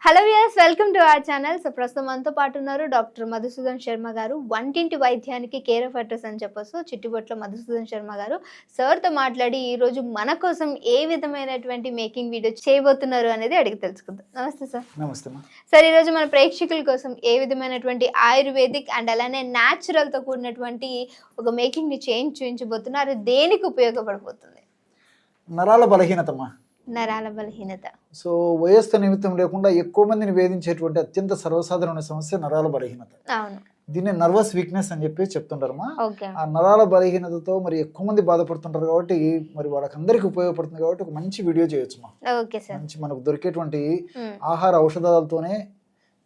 Hello viewers, welcome to our channel. So ప్రస్తుతం మనతో పాటు ఉన్నారు డాక్టర్ మధుసూదన్ శర్మ గారు. వంటింటి వైద్యానికి కేర్ ఆఫ్ అడ్రస్ అని చెప్పొచ్చు. చిట్టిబొట్ల మధుసూదన్ శర్మ గారు సార్తో మాట్లాడి ఈ రోజు మన కోసం ఏ విధమైనటువంటి మేకింగ్ వీడియో చేయబోతున్నారు అనేది అడిగి తెలుసుకుందాం. నమస్తే సార్. నమస్తే సార్, ఈరోజు మన ప్రేక్షకుల కోసం ఏ విధమైనటువంటి ఆయుర్వేదిక్ అండ్ అలానే న్యాచురల్తో కూడినటువంటి ఒక మేకింగ్ ని చూపించబోతున్నారు. దేనికి ఉపయోగపడబోతుంది? నరాల బలహీనతమా, నరాల బలహీనత. సో వయస్సు నిమిత్తం లేకుండా ఎక్కువ మందిని వేధించేటువంటి అత్యంత సర్వసాధారణ సమస్య నరాల బలహీనత. అవును, దీన్ని నర్వస్ వీక్నెస్ అని చెప్పి చెప్తుంటారమ్మా. ఓకే. ఆ నరాల బలహీనతతో మరి ఎక్కువ మంది బాధపడుతుంటారు కాబట్టి మరి వాళ్ళకందరికీ ఉపయోగపడుతుంది కాబట్టి ఒక మంచి వీడియో చేయొచ్చుమా. Okay sir. మంచి మనకు దొరికేటువంటి ఆహార ఔషధాలతోనే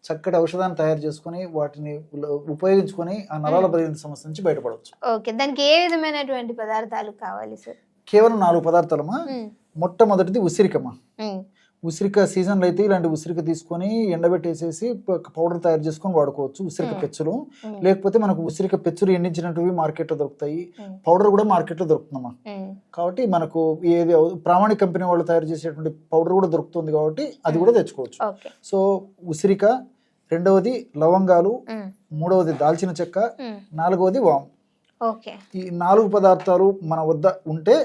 చక్కటి ఔషధాన్ని తయారు చేసుకుని వాటిని ఉపయోగించుకొని ఆ నరాల బలహీనత సమస్య నుంచి బయటపడవచ్చు. ఓకే, దానికి ఏ విధమైనటువంటి పదార్థాలు కావాలి సార్? కేవలం 4 పదార్థాలమ్మా. మొట్టమొదటిది ఉసిరికమ్మా. ఉసిరిక సీజన్లో అయితే ఇలాంటి ఉసిరిక తీసుకొని ఎండబెట్టేసేసి పౌడర్ తయారు చేసుకొని వాడుకోవచ్చు. ఉసిరిక పెచ్చులు, లేకపోతే మనకు ఉసిరిక పెచ్చులు ఎండించినవి మార్కెట్లో దొరుకుతాయి. పౌడర్ కూడా మార్కెట్లో దొరుకుతుందమ్మా. కాబట్టి మనకు ఏది ప్రామాణిక కంపెనీ వాళ్ళు తయారు చేసేటువంటి పౌడర్ కూడా దొరుకుతుంది కాబట్టి అది కూడా తెచ్చుకోవచ్చు. సో ఉసిరిక, రెండవది లవంగాలు, మూడవది దాల్చిన చెక్క, నాలుగవది వాము. ఈ 4 పదార్థాలు మన వద్ద ఉంటే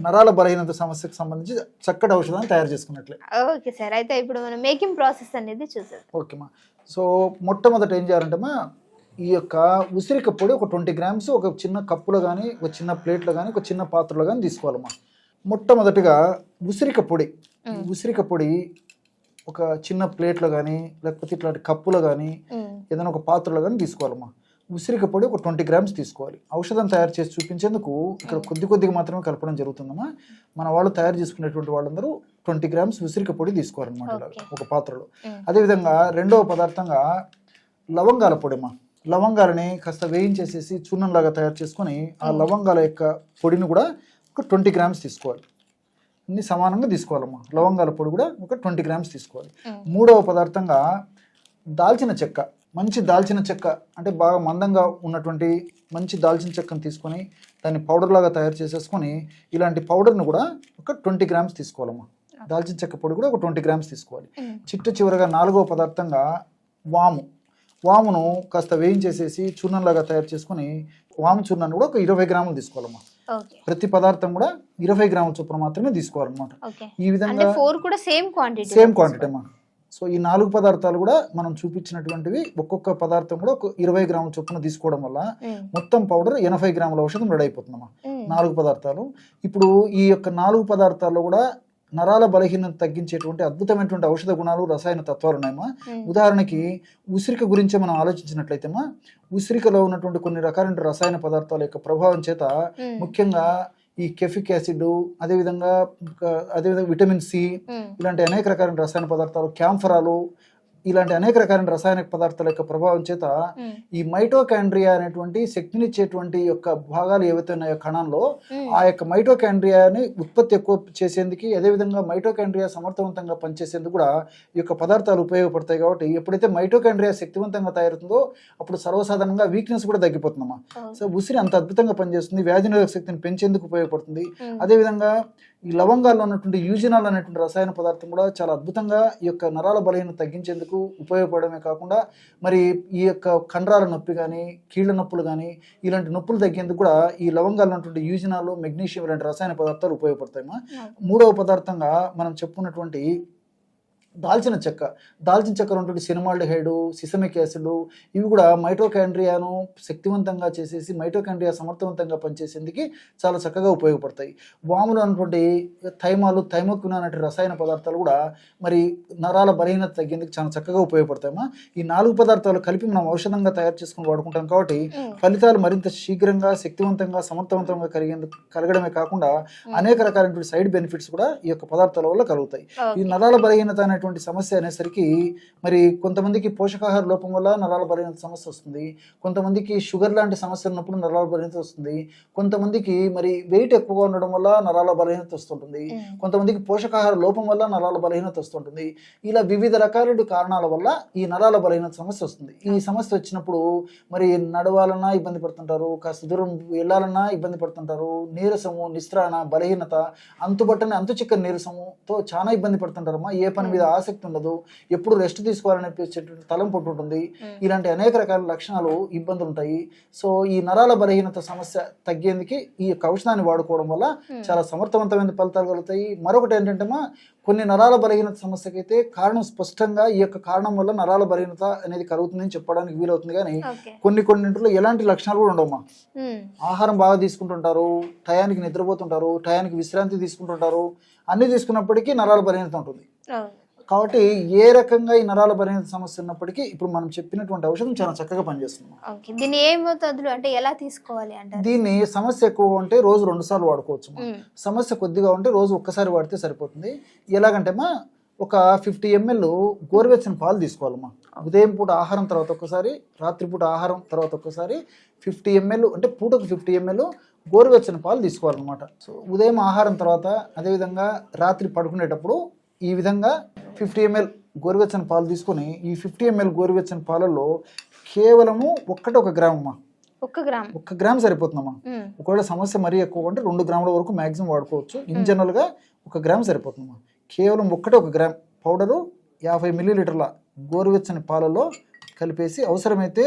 నరాల బలహీనత సమస్యకు సంబంధించి చక్కటి ఔషధాన్ని తయారు చేసుకున్నట్లే. ఓకే సార్, అయితే ఇప్పుడు మనం మేకింగ్ ప్రాసెస్ అనేది చూద్దాం. ఓకేమా. సో మొట్టమొదట ఏం చేయాలంటేమా, ఈ యొక్క ఉసిరిక పొడి ఒక 20 గ్రామ్స్ ఒక చిన్న కప్పులో కానీ, ఒక చిన్న ప్లేట్లో కానీ, ఒక చిన్న పాత్రలో కానీ తీసుకోవాలమ్మా. మొట్టమొదటిగా ఉసిరిక పొడి ఒక చిన్న ప్లేట్లో కానీ, లేకపోతే ఇట్లాంటి కప్పులో కానీ, ఏదైనా ఒక పాత్రలో కానీ తీసుకోవాలమ్మా. ఉసిరిక పొడి ఒక 20 గ్రామ్స్ తీసుకోవాలి. ఔషధం తయారు చేసి చూపించేందుకు ఇక్కడ కొద్దిగా మాత్రమే కలపడం జరుగుతుందమ్మా. మన వాళ్ళు తయారు చేసుకునేటువంటి వాళ్ళందరూ 20 గ్రామ్స్ ఉసిరిక పొడి తీసుకోవాలన్నమాట ఒక పాత్రలో. అదేవిధంగా రెండవ పదార్థంగా లవంగాల పొడిమా. లవంగాలని కాస్త వేయించేసేసి చూర్ణంలాగా తయారు చేసుకొని ఆ లవంగాల యొక్క పొడిని కూడా ఒక 20 గ్రామ్స్ తీసుకోవాలి. అన్ని సమానంగా తీసుకోవాలమ్మా. లవంగాల పొడి కూడా ఒక 20 గ్రామ్స్ తీసుకోవాలి. మూడవ పదార్థంగా దాల్చిన చెక్క. మంచి దాల్చిన చెక్క అంటే బాగా మందంగా ఉన్నటువంటి మంచి దాల్చిన చెక్కను తీసుకొని దాన్ని పౌడర్ లాగా తయారు చేసేసుకొని ఇలాంటి పౌడర్ను కూడా ఒక 20 గ్రామ్స్ తీసుకోవాలమ్మా. దాల్చిన చెక్క పొడి కూడా ఒక 20 గ్రామ్స్ తీసుకోవాలి. చివరగా 4వ పదార్థంగా వామును కాస్త వేయించేసేసి చూర్ణంలాగా తయారు చేసుకొని వాము చూర్ణాన్ని కూడా ఒక 20 గ్రాములు తీసుకోవాలమ్మా. ప్రతి పదార్థం కూడా 20 గ్రాముల చొప్పున మాత్రమే తీసుకోవాలన్నమాట. ఈ విధంగా సేమ్ క్వాంటిటీ అమ్మా. సో ఈ 4 పదార్థాలు కూడా మనం చూపించినటువంటివి ఒక్కొక్క పదార్థం కూడా ఒక 20 గ్రాముల చొప్పున తీసుకోవడం వల్ల మొత్తం పౌడర్ 80 గ్రాముల ఔషధం రెడీ అయిపోతుందమ్మా. 4 పదార్థాలు. ఇప్పుడు ఈ యొక్క 4 పదార్థాల్లో కూడా నరాల బలహీనత తగ్గించేటువంటి అద్భుతమైనటువంటి ఔషధ గుణాలు, రసాయన తత్వాలు ఉన్నాయమ్మా. ఉదాహరణకి ఉసిరిక గురించి మనం ఆలోచించినట్లయితేమా, ఉసిరికలో ఉన్నటువంటి కొన్ని రకాలైన రసాయన పదార్థాల యొక్క ప్రభావం చేత ముఖ్యంగా ఈ కెఫిక్ యాసిడ్, అదేవిధంగా విటమిన్ సి, ఇలాంటి అనేక రకాలైన రసాయన పదార్థాలు, క్యాంఫరాలు, ఇలాంటి అనేక రకాలైన రసాయన పదార్థాల యొక్క ప్రభావం చేత ఈ మైటోకాండ్రియా అనేటువంటి శక్తినిచ్చేటువంటి యొక్క భాగాలు ఏవైతే ఉన్నాయో కణంలో, ఆ యొక్క మైటోకాండ్రియాని ఉత్పత్తి ఎక్కువ చేసేందుకు, అదేవిధంగా మైటోకాండ్రియా సమర్థవంతంగా పనిచేసేందుకు కూడా ఈ యొక్క పదార్థాలు ఉపయోగపడతాయి. కాబట్టి ఎప్పుడైతే మైటోకాండ్రియా శక్తివంతంగా తయారవుతుందో అప్పుడు సర్వసాధారణంగా వీక్నెస్ కూడా తగ్గిపోతుందమ్మా. సో ఉసిరి అంత అద్భుతంగా పనిచేస్తుంది, వ్యాధి నిరోధక శక్తిని పెంచేందుకు ఉపయోగపడుతుంది. అదేవిధంగా ఈ లవంగాల్లో ఉన్నటువంటి యూజినాల్ అనేటువంటి రసాయన పదార్థం కూడా చాలా అద్భుతంగా ఈ యొక్క నరాల బలహీనత తగ్గించేందుకు ఉపయోగపడమే కాకుండా మరి ఈ యొక్క కండరాల నొప్పి కానీ, కీళ్ళ నొప్పులు కానీ, ఇలాంటి నొప్పులు తగ్గేందుకు కూడా ఈ లవంగాల్లో ఉన్నటువంటి యూజినాల్, మెగ్నీషియం ఇలాంటి రసాయన పదార్థాలు ఉపయోగపడతాయమ్మా. మూడవ పదార్థంగా మనం చెప్పుకున్నటువంటి దాల్చిన చెక్క ఉన్నటువంటి సినమాల్డిహైడ్, సిసమిక్ యాసిడ్, ఇవి కూడా మైటోకాండ్రియాను శక్తివంతంగా చేసేసి మైటోకాండ్రియా సమర్థవంతంగా పనిచేసేందుకు చాలా చక్కగా ఉపయోగపడతాయి. వాములు అన్నటువంటి థైమోక్విన్ అనే రసాయన పదార్థాలు కూడా మరి నరాల బలహీనత తగ్గేందుకు చాలా చక్కగా ఉపయోగపడతాయమ్మా. ఈ 4 పదార్థాలు కలిపి మనం ఔషధంగా తయారు చేసుకుని వాడుకుంటాం కాబట్టి ఫలితాలు మరింత శీఘ్రంగా, శక్తివంతంగా, సమర్థవంతంగా కలగడమే కాకుండా అనేక రకాలైన సైడ్ బెనిఫిట్స్ కూడా ఈ యొక్క పదార్థాల వల్ల కలుగుతాయి. ఈ నరాల బలహీనత సమస్య అనేసరికి మరి కొంతమందికి పోషకాహార లోపం వల్ల నరాల బలహీనత సమస్య వస్తుంది, కొంతమందికి షుగర్ లాంటి సమస్య ఉన్నప్పుడు నరాల బలహీనత వస్తుంది, కొంతమందికి మరి వెయిట్ ఎక్కువగా ఉండడం వల్ల నరాల బలహీనత వస్తుంటుంది, కొంతమందికి పోషకాహార లోపం వల్ల నరాల బలహీనత వస్తుంటుంది. ఇలా వివిధ రకాల కారణాల వల్ల ఈ నరాల బలహీనత సమస్య వస్తుంది. ఈ సమస్య వచ్చినప్పుడు మరి నడవాలన్నా ఇబ్బంది పడుతుంటారు, కాస్త దూరం వెళ్ళాలన్నా ఇబ్బంది పడుతుంటారు, నీరసము, నిస్త్రాణ, బలహీనత, అంతు చిక్కని నీరసముతో చాలా ఇబ్బంది పడుతుంటారమ్మా. ఏ పని మీద ఆసక్తి ఉండదు, ఎప్పుడు రెస్ట్ తీసుకోవాలనిపించేటువంటి తలంపు ఉంటుంది, ఇలాంటి అనేక రకాల లక్షణాలు ఇబ్బందులు ఉంటాయి. సో ఈ నరాల బలహీనత సమస్య తగ్గేందుకు ఈ యొక్క ఔషధాన్ని వాడుకోవడం వల్ల చాలా సమర్థవంతమైన ఫలితాలు కలుగుతాయి. మరొకటి ఏంటంటే కొన్ని నరాల బలహీనత సమస్యకైతే కారణం స్పష్టంగా ఈ యొక్క కారణం వల్ల నరాల బలహీనత అనేది కలుగుతుందని చెప్పడానికి వీలవుతుంది. కానీ కొన్నింటిలో ఎలాంటి లక్షణాలు కూడా ఉండవమ్మా. ఆహారం బాగా తీసుకుంటుంటారు, టయానికి నిద్రపోతుంటారు, టయానికి విశ్రాంతి తీసుకుంటుంటారు, అన్ని తీసుకున్నప్పటికీ నరాల బలహీనత ఉంటుంది. కాబట్టి ఏ రకంగా ఈ నరాల బలహీనత సమస్య ఉన్నప్పటికీ ఇప్పుడు మనం చెప్పినటువంటి ఔషధం చాలా చక్కగా పనిచేస్తుంది. దీన్ని ఏ మోతాదులో అంటే ఎలా తీసుకోవాలి అంటే? దీన్ని సమస్య ఎక్కువ ఉంటే రోజు 2 సార్లు వాడుకోవచ్చు. సమస్య కొద్దిగా ఉంటే రోజు ఒక్కసారి వాడితే సరిపోతుంది. ఎలాగంటే ఒక 50 ml గోరువెచ్చని పాలు తీసుకోవాలమ్మా. ఉదయం పూట ఆహారం తర్వాత ఒక్కసారి, రాత్రిపూట ఆహారం తర్వాత ఒక్కసారి 50 ml అంటే పూటకు 50 ml గోరువెచ్చని పాలు తీసుకోవాలన్నమాట. సో ఉదయం ఆహారం తర్వాత, అదేవిధంగా రాత్రి పడుకునేటప్పుడు ఈ విధంగా 50 ml గోరువెచ్చని పాలు తీసుకొని ఈ 50 ml గోరువెచ్చని పాలల్లో కేవలము 1 గ్రామ్ అమ్మా. 1 గ్రామ్ సరిపోతుందమ్మా. ఒకవేళ సమస్య మరీ ఎక్కువ అంటే 2 గ్రాముల వరకు మాక్సిమం వాడుకోవచ్చు. ఇన్ జనరల్గా 1 గ్రామ్ సరిపోతుందమ్మా. కేవలం 1 గ్రామ్ పౌడరు 50 మిల్లీలీటర్ల గోరువెచ్చని పాలలో కలిపేసి, అవసరమైతే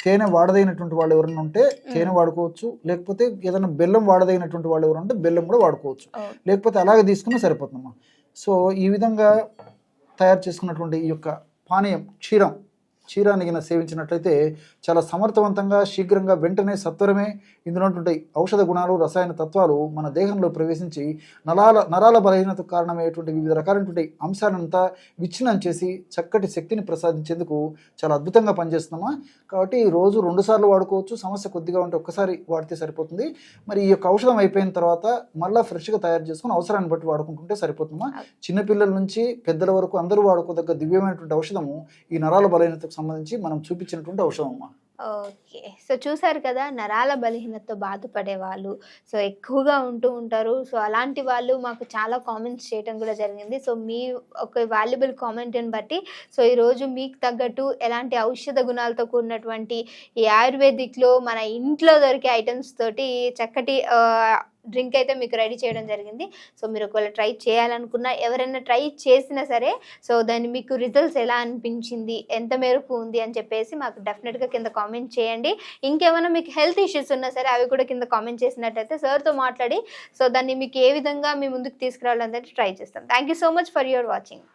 తేనె వాడదైనటువంటి వాళ్ళు ఎవరైనా ఉంటే తేనె వాడుకోవచ్చు, లేకపోతే ఏదైనా బెల్లం వాడదైనటువంటి వాళ్ళు ఎవరైనా ఉంటే బెల్లం కూడా వాడుకోవచ్చు, లేకపోతే అలాగే తీసుకున్నా సరిపోతుందమ్మా. సో ఈ విధంగా తయారు చేసుకున్నటువంటి ఈ యొక్క పానీయం క్షీరాన్ని గిన సేవించినట్లయితే చాలా సమర్థవంతంగా, శీఘ్రంగా, వెంటనే, సత్వరమే ఇందులో ఉన్నటువంటి ఔషధ గుణాలు, రసాయన తత్వాలు మన దేహంలో ప్రవేశించి నరాల బలహీనతకు కారణమయ్యేటువంటి వివిధ రకాలైనటువంటి అంశాలంతా విచ్ఛిన్నం చేసి చక్కటి శక్తిని ప్రసాదించేందుకు చాలా అద్భుతంగా పనిచేస్తున్నామా. కాబట్టి రోజు 2 సార్లు వాడుకోవచ్చు. సమస్య కొద్దిగా ఉంటే ఒక్కసారి వాడితే సరిపోతుంది. మరి ఈ యొక్క ఔషధం అయిపోయిన తర్వాత మళ్ళీ ఫ్రెష్గా తయారు చేసుకుని అవసరాన్ని బట్టి వాడుకుంటుంటే సరిపోతుందా. చిన్నపిల్లల నుంచి పెద్దల వరకు అందరూ వాడుకోదగ్గ దివ్యమైనటువంటి ఔషధము ఈ నరాల బలహీనతకు సంబంధించి మనం చూపించినటువంటి ఔషధం అమ్మా. ఓకే, సో చూసారు కదా, నరాల బలహీనతతో బాధపడే వాళ్ళు సో ఎక్కువగా ఉంటారు. సో అలాంటి వాళ్ళు మాకు చాలా కామెంట్స్ చేయడం కూడా జరిగింది. సో మీ ఒక వాల్యుబుల్ కామెంట్ని బట్టి సో ఈరోజు మీకు తగ్గట్టు ఎలాంటి ఔషధ గుణాలతో కూడినటువంటి ఈ ఆయుర్వేదిక్లో మన ఇంట్లో దొరికే ఐటమ్స్ తోటి చక్కటి డ్రింక్ అయితే మీకు రెడీ చేయడం జరిగింది. సో మీరు ఒకవేళ ట్రై చేయాలనుకున్నా, ఎవరైనా ట్రై చేసినా సరే సో దాన్ని మీకు రిజల్ట్స్ ఎలా అనిపించింది, ఎంత మేరకు ఉంది అని చెప్పేసి మాకు డెఫినెట్గా కింద కామెంట్ చేయండి. ఇంకేమైనా మీకు హెల్త్ ఇష్యూస్ ఉన్నా సరే అవి కూడా కింద కామెంట్ చేసినట్టయితే సార్తో మాట్లాడి సో దాన్ని మీకు ఏ విధంగా మీ ముందుకు తీసుకురావాలంటే ట్రై చేస్తాం. Thank you so much for your watching.